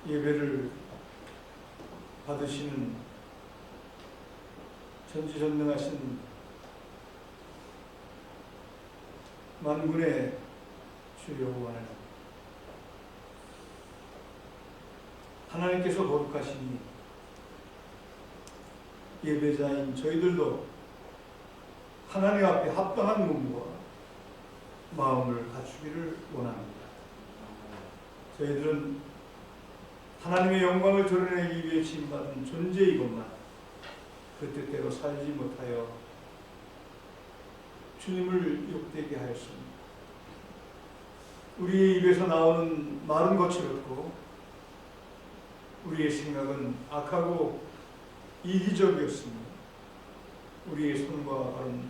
예배를 받으시는 전지전능하신 만군의 주 여호와는 하나님께서 거룩하시니 예배자인 저희들도 하나님 앞에 합당한 몸과 마음을 갖추기를 원합니다. 저희들은 하나님의 영광을 드러내기 위해 지음받은 존재이건만 그 뜻대로 살지 못하여 주님을 욕되게 하였습니다. 우리의 입에서 나오는 말은 거칠었고 우리의 생각은 악하고 이기적이었습니다. 우리의 손과 발은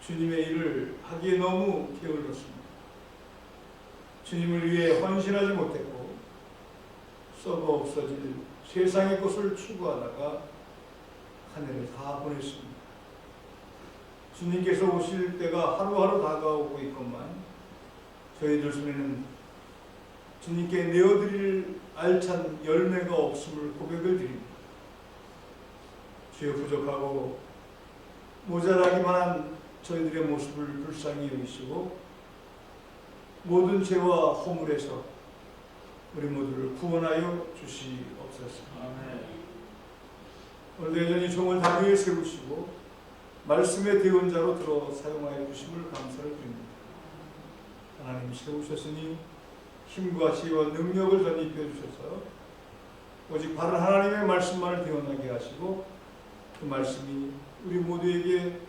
주님의 일을 하기에 너무 게을렀습니다. 주님을 위해 헌신하지 못했고 썩어 없어질 세상의 것을 추구하다가 한 해를 다 보냈습니다. 주님께서 오실 때가 하루하루 다가오고 있건만 저희들 손에는 주님께 내어드릴 알찬 열매가 없음을 고백을 드립니다. 주여, 부족하고 모자라기만 한 저희들의 모습을 불쌍히 여기시고 모든 죄와 허물에서 우리 모두를 구원하여 주시옵소서. 아멘. 오늘도 여전히 종을 다리에 세우시고 말씀의 대언자로 들어 사용하여 주심을 감사를 드립니다. 하나님 세우셨으니 힘과 지혜와 능력을 전입해 주셔서 오직 바른 하나님의 말씀만을 대언하게 하시고 그 말씀이 우리 모두에게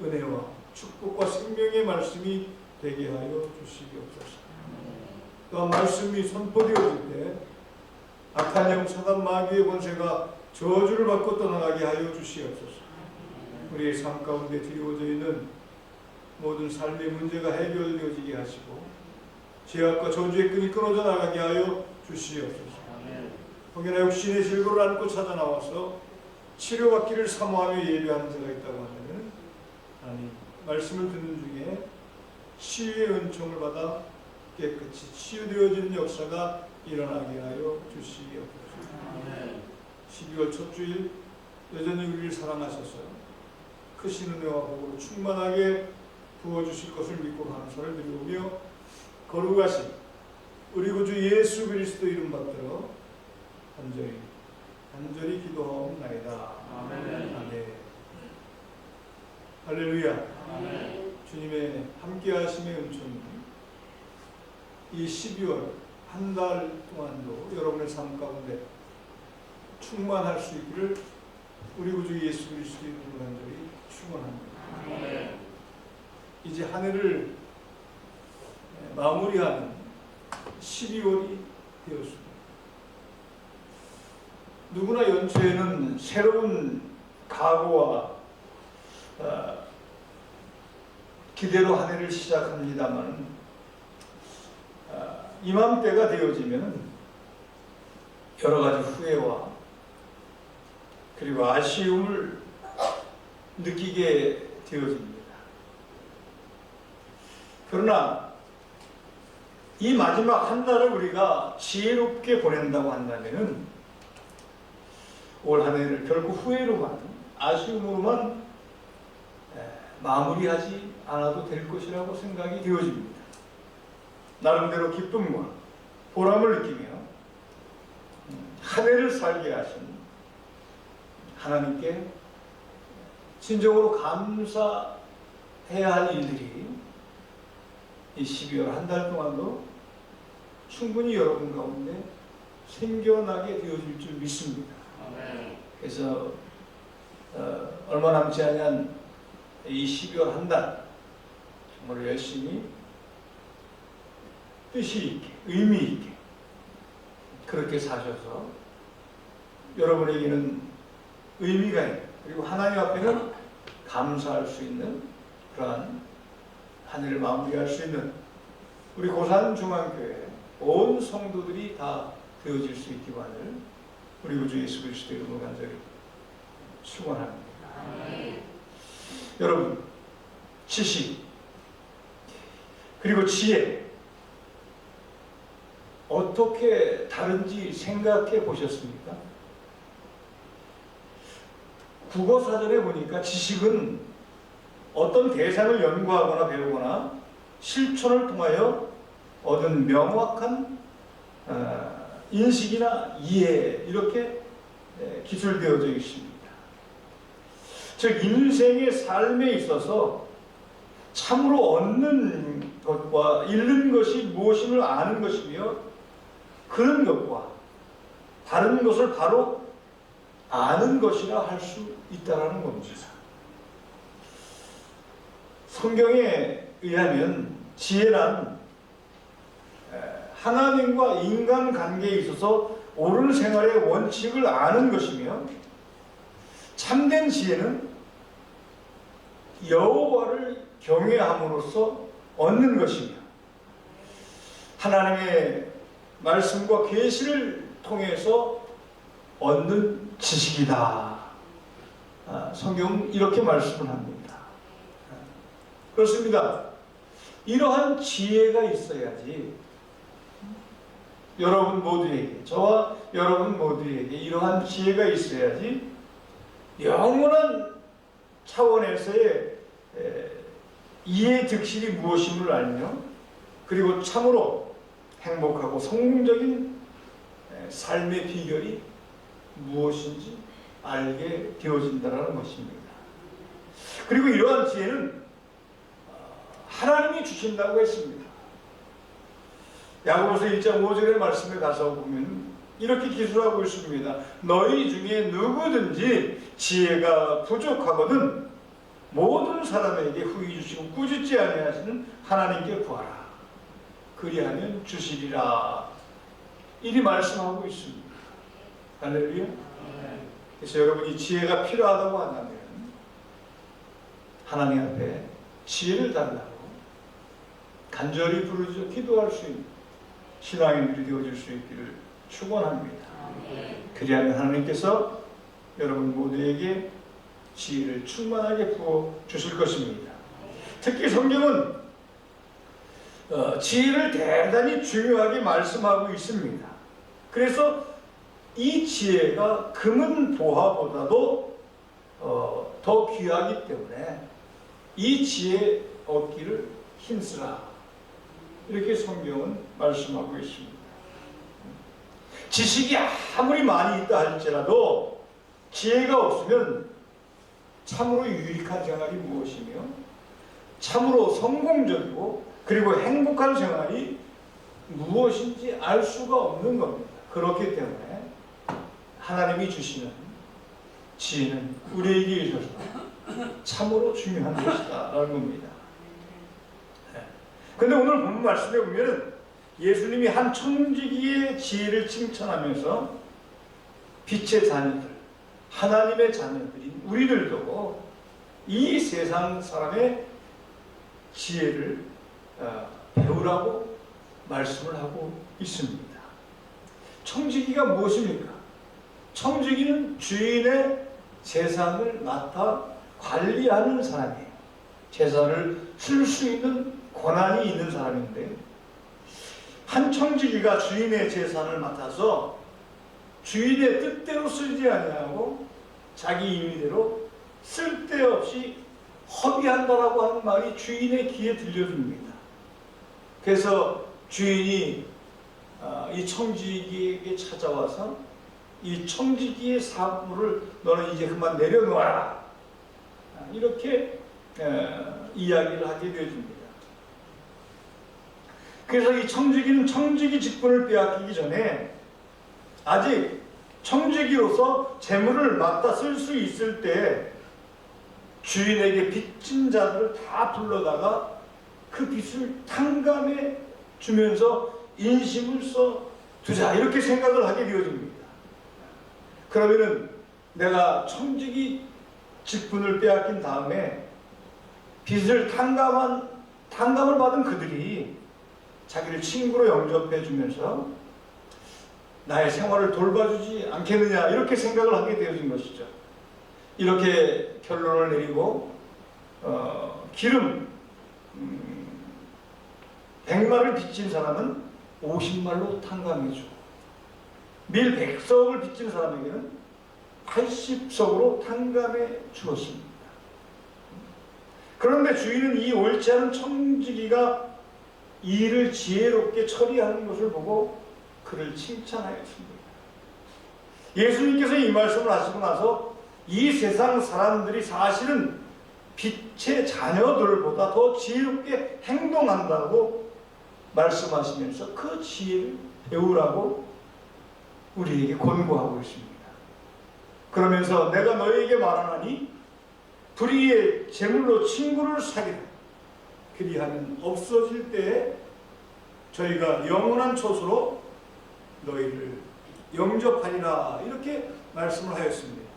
은혜와 축복과 생명의 말씀이 되게 하여 주시옵소서. 또한 말씀이 선포되어질 때 악한 영 사단 마귀의 권세가 저주를 받고 떠나가게 하여 주시옵소서. 우리의 삶 가운데 드리워져 있는 모든 삶의 문제가 해결되어지게 하시고 죄악과 저주의 끈이 끊어져 나가게 하여 주시옵소서. 혹여나 육신의 질고를 안고 찾아 나와서 치료받기를 사모하며 예배하는 자가 있다고 하면 아니 말씀을 듣는 중에 치유의 은총을 받아 깨끗이 치유되어지는 역사가 일어나게 하여 주시옵소서. 12월 첫 주일 여전히 우리를 사랑하셔서 크신 은혜와 복으로 충만하게 부어주실 것을 믿고 감사를 드리오며 거룩하신 우리 구주 예수 그리스도 이름 받들어 간절히 기도하옵나이다. 아멘. 아멘. 할렐루야. 아멘. 주님의 함께하심의 은총이 이 12월 한 달 동안도 여러분의 삶 가운데 충만할 수 있기를 우리 구주 예수 그리스도 이름으로 간절히 축원합니다. 아멘. 이제 한 해를 마무리하는 12월이 되었습니다. 누구나 연초에는 새로운 각오와 기대로 한 해를 시작합니다만 이맘때가 되어지면 여러 가지 후회와 그리고 아쉬움을 느끼게 되어집니다. 그러나 이 마지막 한 달을 우리가 지혜롭게 보낸다고 한다면 올 한 해를 결국 후회로만 아쉬움으로만 마무리하지 않아도 될 것이라고 생각이 되어집니다. 나름대로 기쁨과 보람을 느끼며 한 해를 살게 하신 하나님께 진정으로 감사해야 할 일들이 이 12월 한 달 동안도 충분히 여러분 가운데 생겨나게 되어질 줄 믿습니다. 아멘. 그래서 얼마 남지 않은 이 12월 한 달 정말 열심히 뜻이 있게 의미 있게 그렇게 사셔서 여러분에게는 의미가 있고 그리고 하나님 앞에는 감사할 수 있는 그러한 한 해를 마무리할 수 있는 우리 고산중앙교회 온 성도들이 다 되어질 수 있기만을 우리 구주 예수 그리스도 이름으로 간절히 축원합니다. 여러분, 지식 그리고 지혜 어떻게 다른지 생각해 보셨습니까? 국어사전에 보니까 지식은 어떤 대상을 연구하거나 배우거나 실천을 통하여 얻은 명확한 인식이나 이해, 이렇게 기술되어져 있습니다. 즉 인생의 삶에 있어서 참으로 얻는 것과 잃는 것이 무엇임을 아는 것이며, 그런 것과 다른 것을 바로 아는 것이라 할 수 있다는 겁니다. 성경에 의하면 지혜란 하나님과 인간관계에 있어서 옳은 생활의 원칙을 아는 것이며, 참된 지혜는 여호와를 경외함으로써 얻는 것이며, 하나님의 말씀과 계시를 통해서 얻는 지식이다. 성경은 이렇게 말씀을 합니다. 그렇습니다. 이러한 지혜가 있어야지 여러분 모두에게, 저와 여러분 모두에게 이러한 지혜가 있어야지 영원한 차원에서의 이해 득실이 무엇임을 알며, 그리고 참으로 행복하고 성공적인 삶의 비결이 무엇인지 알게 되어진다는 것입니다. 그리고 이러한 지혜는 하나님이 주신다고 했습니다. 야고보서 1장 5절의 말씀에 가서 보면 이렇게 기술하고 있습니다. 너희 중에 누구든지 지혜가 부족하거든 모든 사람에게 후히 주시고 꾸짖지 아니하시는 하나님께 구하라. 그리하면 주시리라. 이리 말씀하고 있습니다. 할렐루야. 그래서 여러분이 지혜가 필요하다고 한다면 하나님 앞에 지혜를 달라고 간절히 부르짖어 기도할 수 있는 신앙인들이 되어질 수 있기를 축원합니다. 그리하면 하나님께서 여러분 모두에게 지혜를 충만하게 부어 주실 것입니다. 특히 성경은 지혜를 대단히 중요하게 말씀하고 있습니다. 그래서 이 지혜가 금은 보화보다도 더 귀하기 때문에 이 지혜 얻기를 힘쓰라. 이렇게 성경은 말씀하고 있습니다. 지식이 아무리 많이 있다 할지라도 지혜가 없으면 참으로 유익한 생활이 무엇이며 참으로 성공적이고 그리고 행복한 생활이 무엇인지 알 수가 없는 겁니다. 그렇기 때문에 하나님이 주시는 지혜는 우리에게 있어서 참으로 중요한 것이다 라는 겁니다. 그런데 오늘 본문 말씀에 보면 예수님이 한 청지기의 지혜를 칭찬하면서 빛의 자녀들, 하나님의 자녀들인 우리들도 이 세상 사람의 지혜를 배우라고 말씀을 하고 있습니다. 청지기가 무엇입니까? 청지기는 주인의 재산을 맡아 관리하는 사람이에요. 재산을 쓸 수 있는 권한이 있는 사람인데, 한 청지기가 주인의 재산을 맡아서 주인의 뜻대로 쓰지 아니하고 자기 임의대로 쓸데없이 허비한다라고 하는 말이 주인의 귀에 들려줍니다. 그래서 주인이 이 청지기에게 찾아와서 이 청지기의 사물을 너는 이제 그만 내려놓아라. 이렇게 이야기를 하게 되어집니다. 그래서 이 청지기는 청지기 직분을 빼앗기기 전에 아직 청지기로서 재물을 맡아 쓸 수 있을 때 주인에게 빚진 자들을 다 불러다가 그 빚을 탕감해 주면서 인심을 써 두자, 이렇게 생각을 하게 되어집니다. 그러면은 내가 청지기 직분을 빼앗긴 다음에 빚을 탕감을 받은 그들이 자기를 친구로 영접해 주면서 나의 생활을 돌봐주지 않겠느냐, 이렇게 생각을 하게 되어진 것이죠. 이렇게 결론을 내리고 기름 100마를 빚진 사람은 50말로 탕감해 주고 밀 100석을 빚진 사람에게는 80석으로 탕감해 주었습니다. 그런데 주인은 이 옳지 않은 청지기가 이 일을 지혜롭게 처리하는 것을 보고 그를 칭찬하였습니다. 예수님께서 이 말씀을 하시고 나서 이 세상 사람들이 사실은 빛의 자녀들보다 더 지혜롭게 행동한다고 말씀하시면서 그 지혜를 배우라고 우리에게 권고하고 있습니다. 그러면서 내가 너희에게 말하나니 불의의 재물로 친구를 사귀라. 그리하면 없어질 때에 저희가 영원한 초소로 너희를 영접하리라. 이렇게 말씀을 하였습니다.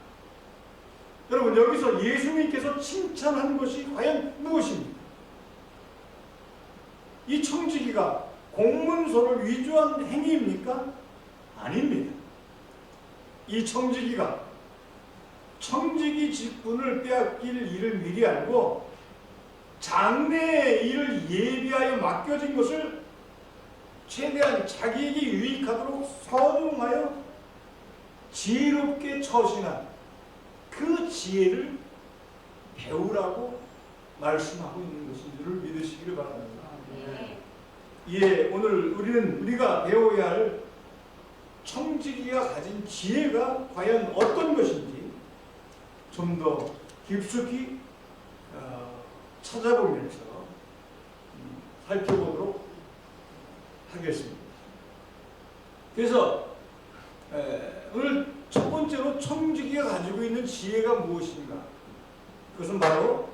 여러분, 여기서 예수님께서 칭찬한 것이 과연 무엇입니까? 이 청지기가 공문서를 위조한 행위입니까? 아닙니다. 이 청지기가 청지기 직분을 빼앗길 일을 미리 알고 장래의 일을 예비하여 맡겨진 것을 최대한 자기에게 유익하도록 선용하여 지혜롭게 처신한 그 지혜를 배우라고 말씀하고 있는 것인 줄을 믿으시기를 바랍니다. 예, 오늘 우리가 배워야 할 청지기가 가진 지혜가 과연 어떤 것인지 좀 더 깊숙이 찾아보면서 살펴보도록 하겠습니다. 그래서 오늘 첫 번째로 청지기가 가지고 있는 지혜가 무엇인가? 그것은 바로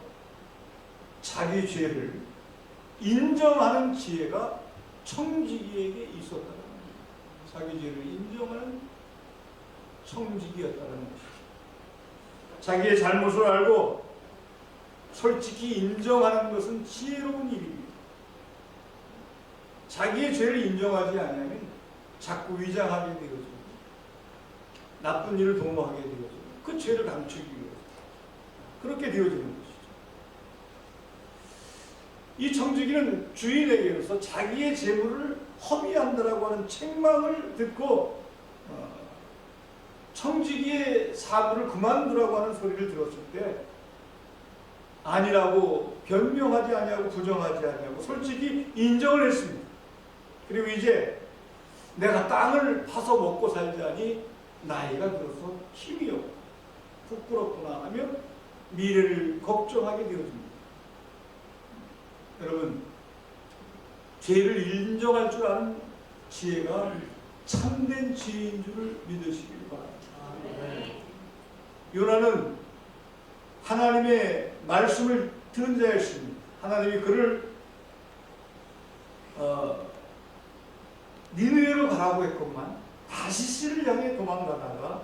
자기 죄를 인정하는 지혜가 청지기에게 있었다는 것입니다. 자기 죄를 인정하는 청지기였다는 것입니다. 자기의 잘못을 알고 솔직히 인정하는 것은 지혜로운 일입니다. 자기의 죄를 인정하지 않으면 자꾸 위장하게 되어지고 나쁜 일을 도모하게 되어지고 그 죄를 감추기 위해서 그렇게 되어지는 것이죠. 이 청지기는 주인에게서 자기의 재물을 허비한다라고 하는 책망을 듣고 청지기의 사부를 그만두라고 하는 소리를 들었을 때 아니라고 변명하지 아니하고 부정하지 아니하고 솔직히 인정을 했습니다. 그리고 이제 내가 땅을 파서 먹고 살자니 나이가 들어서 힘이 없고 부끄럽구나 하며 미래를 걱정하게 되어집니다. 여러분, 죄를 인정할 줄 아는 지혜가 참된 지혜인 줄을 믿으시길 바랍니다. 요나는 하나님의 말씀을 들은 자였습니다. 하나님이 그를 니느웨로 가라고 했건만 다시스를 향해 도망가다가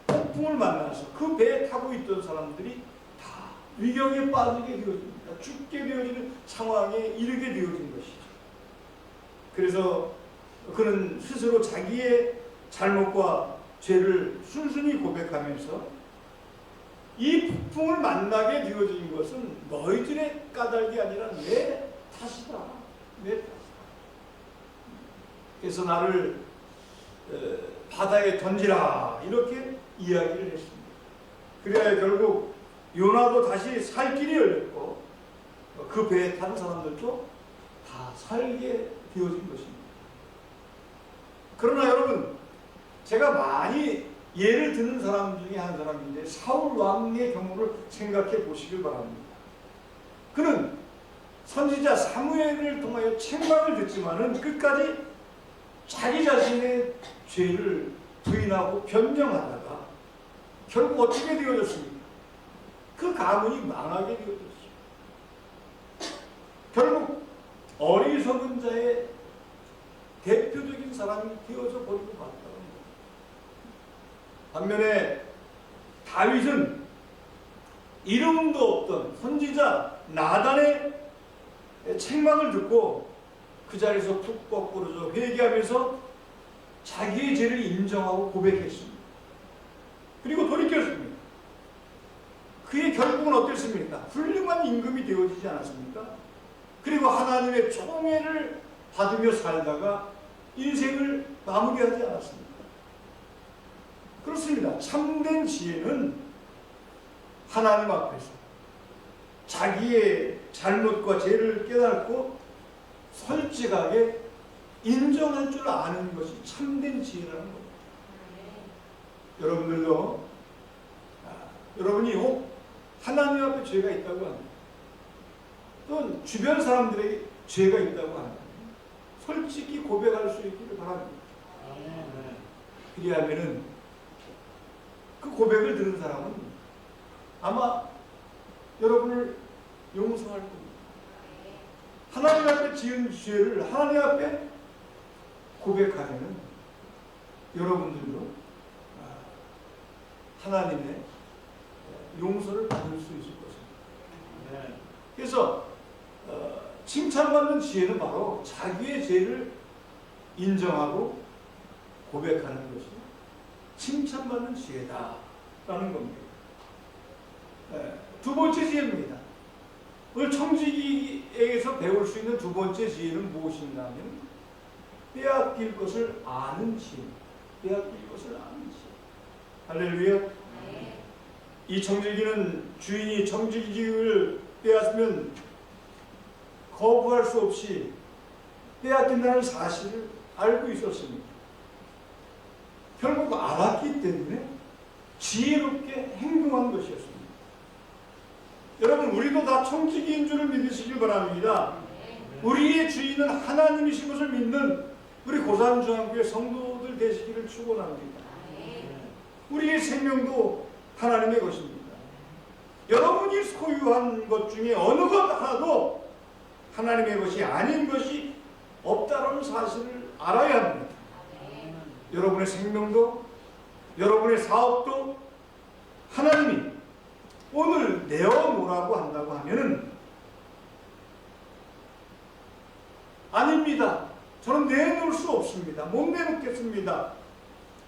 폭풍을 만나서 그 배에 타고 있던 사람들이 다 위경에 빠지게 되어집니다. 죽게 되어지는 상황에 이르게 되어진 것이죠. 그래서 그는 스스로 자기의 잘못과 죄를 순순히 고백하면서 이 폭풍을 만나게 되어진 것은 너희들의 까닭이 아니라 내 탓이다. 내 탓이다. 그래서 나를 바다에 던지라 이렇게 이야기를 했습니다. 그래야 결국 요나도 다시 살 길이 열렸고 그 배에 타는 사람들도 다 살게 되어진 것입니다. 그러나 여러분, 제가 많이 예를 드는 사람 중에 한 사람인데 사울 왕의 경우를 생각해 보시길 바랍니다. 그는 선지자 사무엘을 통하여 책망을 듣지만은 끝까지 자기 자신의 죄를 부인하고 변명하다가 결국 어떻게 되어졌습니까? 그 가문이 망하게 되어졌습니다. 결국 어리석은 자의 대표적인 사람이 되어져 버리고 말았다는 거예요. 반면에 다윗은 이름도 없던 선지자 나단의 책망을 듣고 그 자리에서 푹 거꾸로져 회개하면서 자기의 죄를 인정하고 고백했습니다. 그리고 돌이켰습니다. 그의 결국은 어땠습니까? 훌륭한 임금이 되어지지 않았습니까? 그리고 하나님의 총애를 받으며 살다가 인생을 마무리하지 않았습니다. 그렇습니다. 참된 지혜는 하나님 앞에서 자기의 잘못과 죄를 깨닫고 솔직하게 인정할 줄 아는 것이 참된 지혜라는 겁니다. 여러분들도 여러분이 하나님 앞에 죄가 있다고 합니다. 또는 주변 사람들에게 죄가 있다고 합니다. 솔직히 고백할 수 있기를 바랍니다. 그리하면은 그 고백을 들은 사람은 아마 여러분을 용서할 겁니다. 하나님 앞에 지은 죄를 하나님 앞에 고백하면 여러분들도 하나님의 용서를 받을 수 있을 것입니다. 그래서 칭찬받는 지혜는 바로 자기의 죄를 인정하고 고백하는 것이 칭찬받는 지혜다라는 겁니다. 두 번째 지혜입니다. 오늘 청지기에게서 배울 수 있는 두 번째 지혜는 무엇인가 하면 빼앗길 것을 아는 지혜. 빼앗길 것을 아는 지혜. 할렐루야. 이 청지기는 주인이 청지기를 빼앗으면 거부할 수 없이 빼앗긴다는 사실을 알고 있었습니다. 결국 알았기 때문에 지혜롭게 행동한 것이었습니다. 여러분, 우리도 다 청지기인 줄을 믿으시길 바랍니다. 우리의 주인은 하나님이신 것을 믿는 우리 고산중앙교회 성도들 되시기를 축원합니다. 우리의 생명도 하나님의 것입니다. 여러분이 소유한 것 중에 어느 것 하나도 하나님의 것이 아닌 것이 없다는 사실을 알아야 합니다. 여러분의 생명도, 여러분의 사업도 하나님이 오늘 내어놓으라고 한다고 하면은 아닙니다. 저는 내놓을 수 없습니다. 못 내놓겠습니다.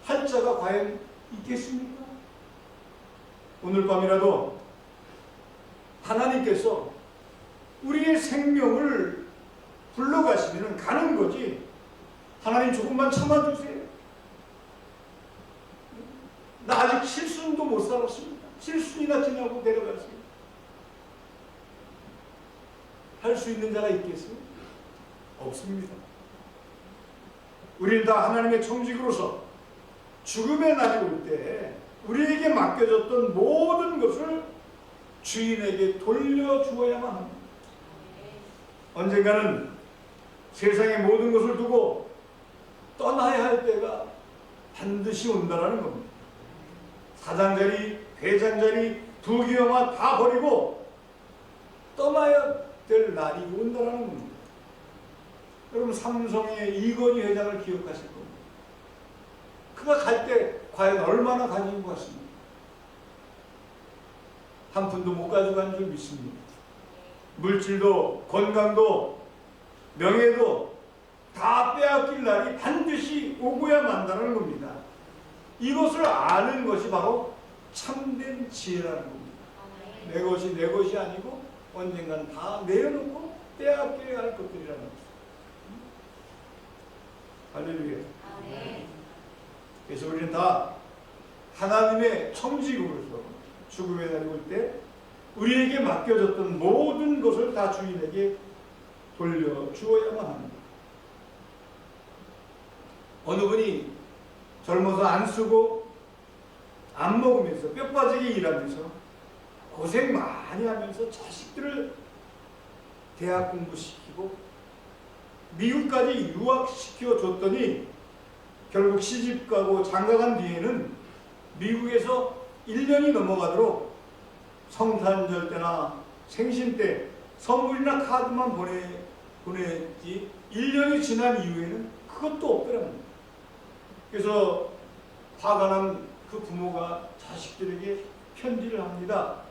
할 자가 과연 있겠습니까? 오늘 밤이라도 하나님께서 우리의 생명을 불러가시면 가는 거지. 하나님 조금만 참아주세요. 나 아직 7순도 못 살았습니다. 7순이나 지나고 내려갔습니다. 할 수 있는 자가 있겠어요? 없습니다. 우리는 다 하나님의 청직으로서 죽음의 날이 올 때 우리에게 맡겨졌던 모든 것을 주인에게 돌려주어야만 합니다. 언젠가는 세상의 모든 것을 두고 떠나야 할 때가 반드시 온다라는 겁니다. 사장자리, 회장자리, 부귀영화 다 버리고 떠나야 될 날이 온다라는 겁니다. 여러분, 삼성의 이건희 회장을 기억하실 겁니다. 그가 갈 때 과연 얼마나 가진 것 같습니까? 한 푼도 못 가져간 줄 믿습니다. 물질도, 건강도, 명예도 다 빼앗길 날이 반드시 오고야 만다는 겁니다. 이것을 아는 것이 바로 참된 지혜라는 겁니다. 내 것이 내 것이 아니고 언젠간 다 내려놓고 빼앗겨야 할 것들이라는 것입니다. 할렐루야. 그래서 우리는 다 하나님의 청지구로서 죽음의 날이 올 때 우리에게 맡겨졌던 모든 것을 다 주인에게 돌려주어야만 합니다. 어느 분이 젊어서 안 쓰고 안 먹으면서 뼈 빠지게 일하면서 고생 많이 하면서 자식들을 대학 공부시키고 미국까지 유학시켜 줬더니 결국 시집가고 장가간 뒤에는 미국에서 1년이 넘어가도록 성탄절 때나 생신 때 선물이나 카드만 보냈지 1년이 지난 이후에는 그것도 없더랍니다. 그래서 화가 난 그 부모가 자식들에게 편지를 합니다.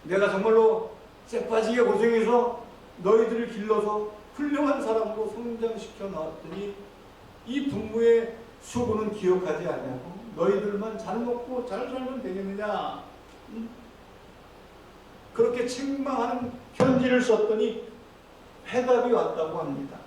내가 정말로 쎄빠지게 고생해서 너희들을 길러서 훌륭한 사람으로 성장시켜 놨더니 이 부모의 수고는 기억하지 않냐고. 너희들만 잘 먹고 잘 살면 되겠느냐. 그렇게 책망하는 편지를 썼더니 해답이 왔다고 합니다.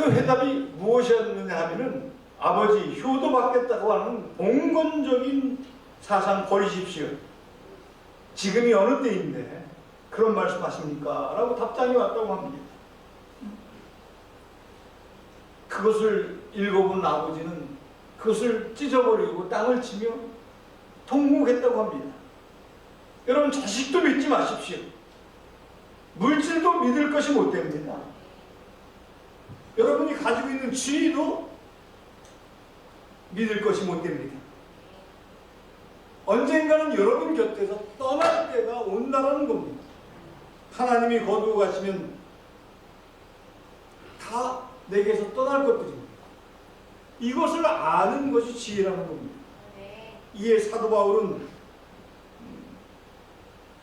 그 회답이 무엇이었느냐 하면은 아버지 효도 받겠다고 하는 봉건적인 사상 버리십시오. 지금이 어느 때인데 그런 말씀하십니까? 라고 답장이 왔다고 합니다. 그것을 읽어본 아버지는 그것을 찢어버리고 땅을 치며 통곡했다고 합니다. 여러분, 자식도 믿지 마십시오. 물질도 믿을 것이 못 됩니다. 여러분이 가지고 있는 지위도 믿을 것이 못 됩니다. 언젠가는 여러분 곁에서 떠날 때가 온다는 겁니다. 하나님이 거두어 가시면 다 내게서 떠날 것들입니다. 이것을 아는 것이 지혜라는 겁니다. 이에 사도 바울은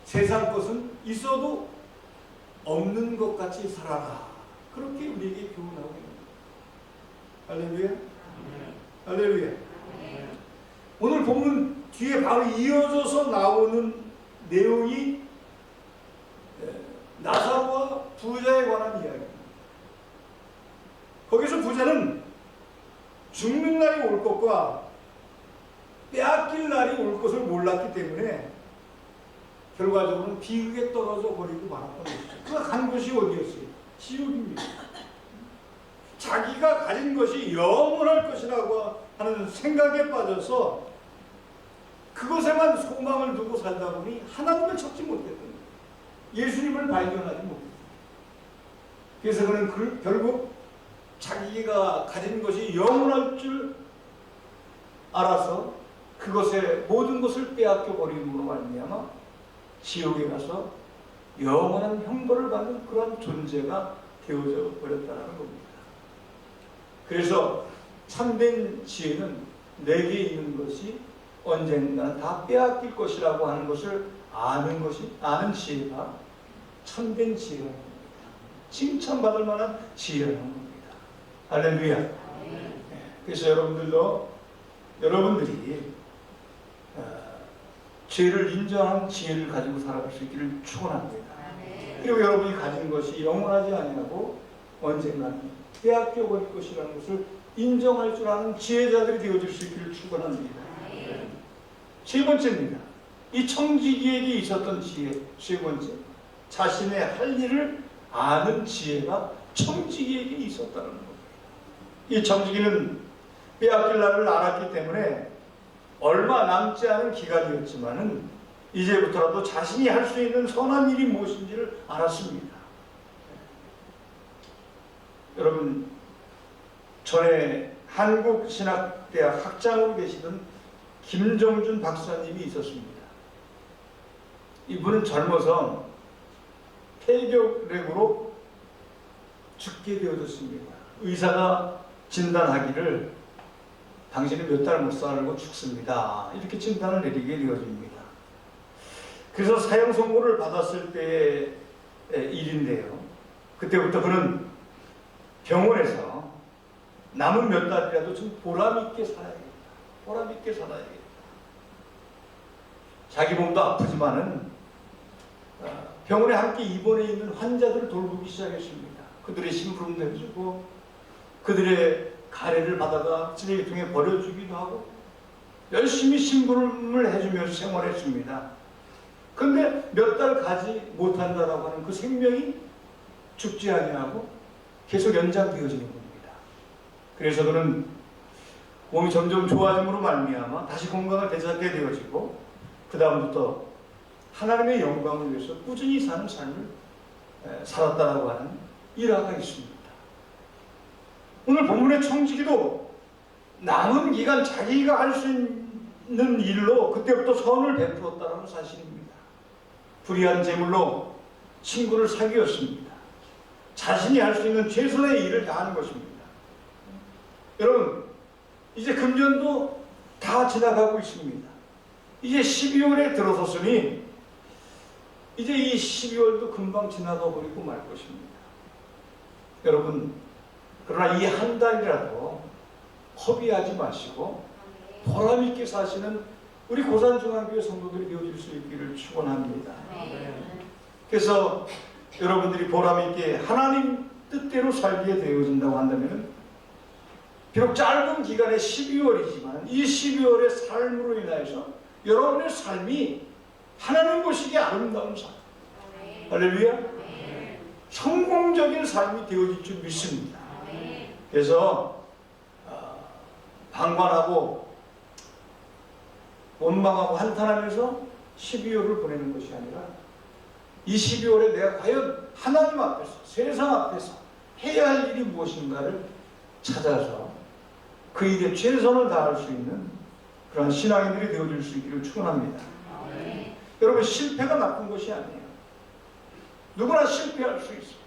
세상 것은 있어도 없는 것 같이 살아라, 그렇게 우리에게 교훈하고 있습니다. 할렐루야. 할렐루야. 오늘 본문 뒤에 바로 이어져서 나오는 내용이 나사로와 부자에 관한 이야기입니다. 거기서 부자는 죽는 날이 올 것과 빼앗길 날이 올 것을 몰랐기 때문에 결과적으로는 비극에 떨어져 버리고 말았던 것이죠. 그가 간 곳이 어디였어요? 지옥입니다. 자기가 가진 것이 영원할 것이라고 하는 생각에 빠져서 그것에만 소망을 두고 살다 보니 하나님을 찾지 못했던 거예요. 예수님을 발견하지 못했어요. 그래서 그는 결국 자기가 가진 것이 영원할 줄 알아서 그것에 모든 것을 빼앗겨 버림으로 말미암아 지옥에 가서 영원한 형벌을 받는 그런 존재가 되어져 버렸다는 겁니다. 그래서 참된 지혜는 내게 있는 것이 언젠가는 다 빼앗길 것이라고 하는 것을 아는 지혜가 참된 지혜라는 겁니다. 칭찬받을 만한 지혜라는 겁니다. 할렐루야. 그래서 여러분들이 죄를 인정한 지혜를 가지고 살아갈 수 있기를 축원합니다. 그리고 여러분이 가진 것이 영원하지 아니하고 언젠가는 빼앗겨 버릴 것이라는 것을 인정할 줄 아는 지혜자들이 되어질 수 있기를 축원합니다. 세 번째입니다. 이 청지기에게 있었던 지혜, 세 번째, 자신의 할 일을 아는 지혜가 청지기에게 있었다는 겁니다. 이 청지기는 빼앗길 날을 알았기 때문에 얼마 남지 않은 기간이었지만은 이제부터라도 자신이 할 수 있는 선한 일이 무엇인지를 알았습니다. 여러분, 전에 한국신학대학 학장으로 계시던 김정준 박사님이 있었습니다. 이분은 젊어서 폐결핵으로 죽게 되어졌습니다. 의사가 진단하기를 당신은 몇 달 못 살고 죽습니다, 이렇게 진단을 내리게 되어집니다. 그래서 사형 선고를 받았을 때의 일인데요, 그때부터 그는 병원에서 남은 몇 달이라도 좀 보람있게 살아야겠다, 보람있게 살아야겠다. 자기 몸도 아프지만은 병원에 함께 입원해 있는 환자들을 돌보기 시작했습니다. 그들의 심부름도 해주고 그들의 가래를 받아가 쓰레기통에 버려주기도 하고 열심히 심부름을 해주면서 생활했습니다. 그런데 몇 달 가지 못한다라고 하는 그 생명이 죽지 아니하고 계속 연장되어지는 겁니다. 그래서 그는 몸이 점점 좋아짐으로 말미암아 다시 건강을 되찾게 되어지고 그 다음부터 하나님의 영광을 위해서 꾸준히 사는 삶을 살았다라고 하는 일화가 있습니다. 오늘 본문의 청지기도 남은 기간 자기가 할 수 있는 일로 그때부터 선을 베풀었다는 사실입니다. 불의한 재물로 친구를 사귀었습니다. 자신이 할 수 있는 최선의 일을 다하는 것입니다. 여러분, 이제 금년도 다 지나가고 있습니다. 이제 12월에 들어섰으니 이제 이 12월도 금방 지나가 버리고 말 것입니다. 여러분, 그러나 이 한 달이라도 허비하지 마시고 보람있게 사시는 우리 고산중앙교회 성도들이 되어질 수 있기를 축원합니다. 그래서 여러분들이 보람있게 하나님 뜻대로 살게 되어진다고 한다면 비록 짧은 기간의 12월이지만 이 12월의 삶으로 인하여서 여러분의 삶이 하나님 보시기에 아름다운 삶, 할렐루야, 성공적인 삶이 되어질 줄 믿습니다. 그래서 방관하고 원망하고 한탄하면서 12월을 보내는 것이 아니라 이 12월에 내가 과연 하나님 앞에서, 세상 앞에서 해야 할 일이 무엇인가를 찾아서 그 일에 최선을 다할 수 있는 그런 신앙인들이 되어질 수 있기를 축원합니다. 여러분, 실패가 나쁜 것이 아니에요. 누구나 실패할 수 있어요.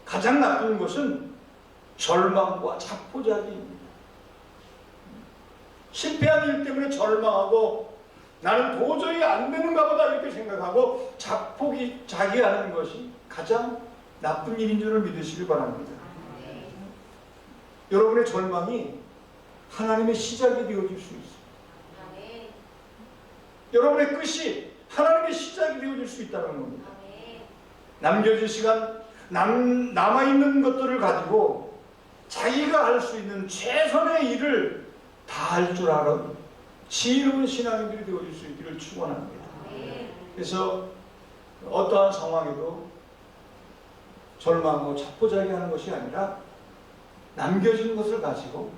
가장 나쁜 것은 절망과 자포자기입니다. 실패한 일 때문에 절망하고 나는 도저히 안 되는가 보다 이렇게 생각하고 자포자기하는 것이 가장 나쁜 일인 줄을 믿으시길 바랍니다. 여러분의 절망이 하나님의 시작이 되어질 수 있어요. 여러분의 끝이 하나님의 시작이 되어질 수 있다는 겁니다. 남겨진 시간, 남아있는 것들을 가지고 자기가 할 수 있는 최선의 일을 다 할 줄 아는 지혜로운 신앙인들이 되어질 수 있기를 축원합니다. 그래서 어떠한 상황에도 절망하고 자포자기하는 것이 아니라 남겨진 것을 가지고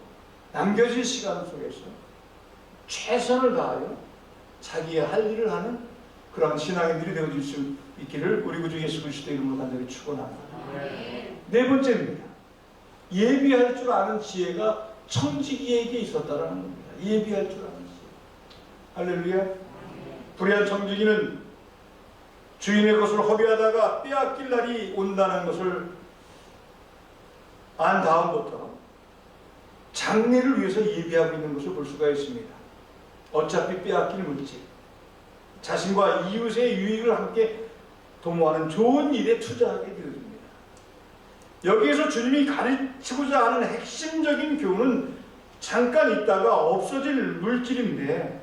남겨진 시간 속에서 최선을 다하여 자기의 할 일을 하는 그런 신앙인들이 되어질 수 있기를 우리 구주 예수 그리스도의 이름으로 간절히 축원합니다. 네 번째입니다. 예비할 줄 아는 지혜가 청지기에게 있었다라는 겁니다. 예비할 줄 아는 지혜. 할렐루야. 불의한 청지기는 주인의 것을 허비하다가 빼앗길 날이 온다는 것을 안 다음부터 장래를 위해서 예비하고 있는 것을 볼 수가 있습니다. 어차피 빼앗길 물질, 자신과 이웃의 유익을 함께 도모하는 좋은 일에 투자하게 되어집니다. 여기에서 주님이 가르치고자 하는 핵심적인 교훈은 잠깐 있다가 없어질 물질인데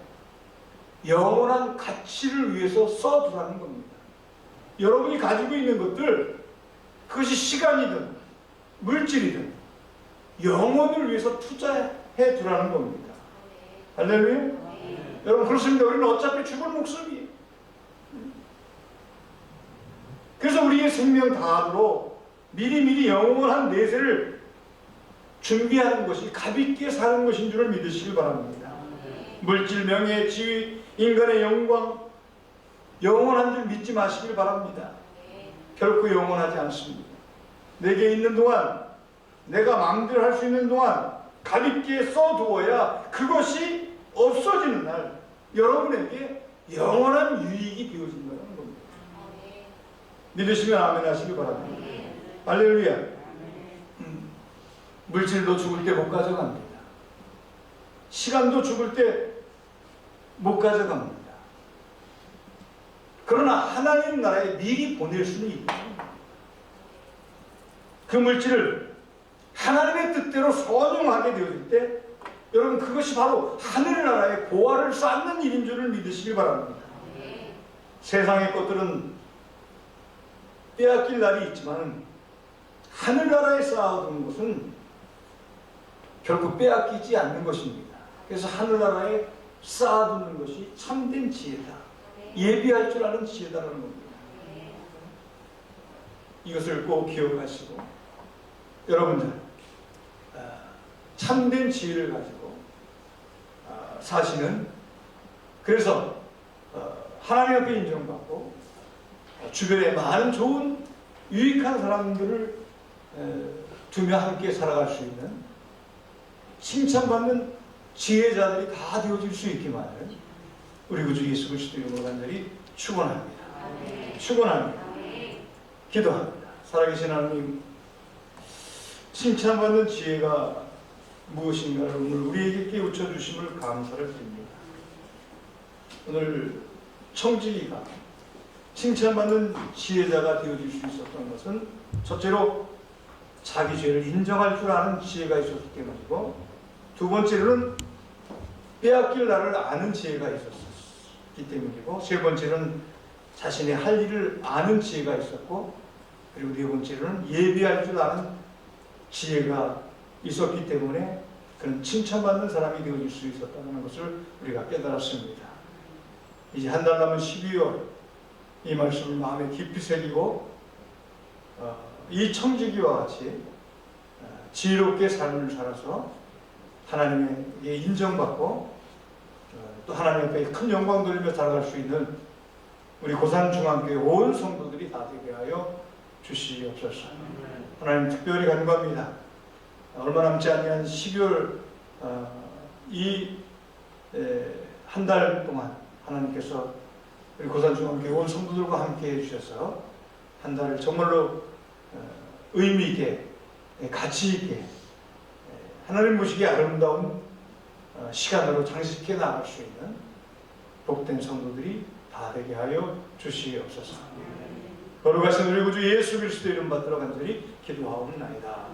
영원한 가치를 위해서 써두라는 겁니다. 여러분이 가지고 있는 것들, 그것이 시간이든 물질이든 영혼을 위해서 투자해 두라는 겁니다. 할렐루야. 여러분, 그렇습니다. 우리는 어차피 죽을 목숨이에요. 그래서 우리의 생명 다하도록 미리미리 영원한 내세를 준비하는 것이 가볍게 사는 것인 줄을 믿으시길 바랍니다. 물질, 명예, 지위, 인간의 영광, 영원한 줄 믿지 마시길 바랍니다. 결코 영원하지 않습니다. 내게 있는 동안, 내가 마음대로 할 수 있는 동안 가볍게 써두어야 그것이 없어지는 날 여러분에게 영원한 유익이 되어진다는 겁니다. 믿으시면 아멘 하시기 바랍니다. 할렐루야. 물질도 죽을 때 못 가져갑니다. 시간도 죽을 때 못 가져갑니다. 그러나 하나님 나라에 미리 보낼 수는 있다. 그 물질을 하나님의 뜻대로 선용하게 되어질 때 여러분, 그것이 바로 하늘나라의 보화를 쌓는 일인 줄을 믿으시길 바랍니다. 세상의 것들은 빼앗길 날이 있지만 하늘나라에 쌓아두는 것은 결국 빼앗기지 않는 것입니다. 그래서 하늘나라에 쌓아두는 것이 참된 지혜다. 예비할 줄 아는 지혜다라는 겁니다. 이것을 꼭 기억하시고 여러분들 참된 지혜를 가지고 사시는, 그래서 하나님 앞에 인정받고 주변에 많은 좋은 유익한 사람들을 두며 함께 살아갈 수 있는 칭찬받는 지혜자들이 다 되어질 수 있기만을 우리 구주 예수 그리스도의 이름으로 간절히 축원합니다. 축원합니다. 기도합니다. 살아계신 하나님, 칭찬받는 지혜가 무엇인가를 오늘 우리에게 깨우쳐 주심을 감사를 드립니다. 오늘 청지기가 칭찬받는 지혜자가 되어질 수 있었던 것은 첫째로 자기 죄를 인정할 줄 아는 지혜가 있었기 때문이고, 두 번째로는 빼앗길 날을 아는 지혜가 있었기 때문이고, 세 번째는 자신의 할 일을 아는 지혜가 있었고, 그리고 네 번째로는 예비할 줄 아는 지혜가 있었기 때문에 그는 칭찬받는 사람이 되어질 수 있었다는 것을 우리가 깨달았습니다. 이제 한 달 남은 12월 이 말씀을 마음에 깊이 새기고 이 청지기와 같이 지혜롭게 삶을 살아서 하나님에게 인정받고 또 하나님 앞에 큰 영광 돌리며 살아갈 수 있는 우리 고산중앙교회 온 성도들이 다 되게 하여 주시옵소서. 하나님 특별히 간구합니다. 얼마 남지 않은 12월 이 한 달 동안 하나님께서 우리 고산중앙교회 온 성도들과 함께 해주셔서 한 달을 정말로 의미 있게 가치 있게 하나님 보시기에 아름다운 시간으로 장식해 나갈 수 있는 복된 성도들이 다 되게 하여 주시옵소서. 거룩하신 우리 구주 예수 그리스도 이름 받들어 간절히 기도하옵나이다.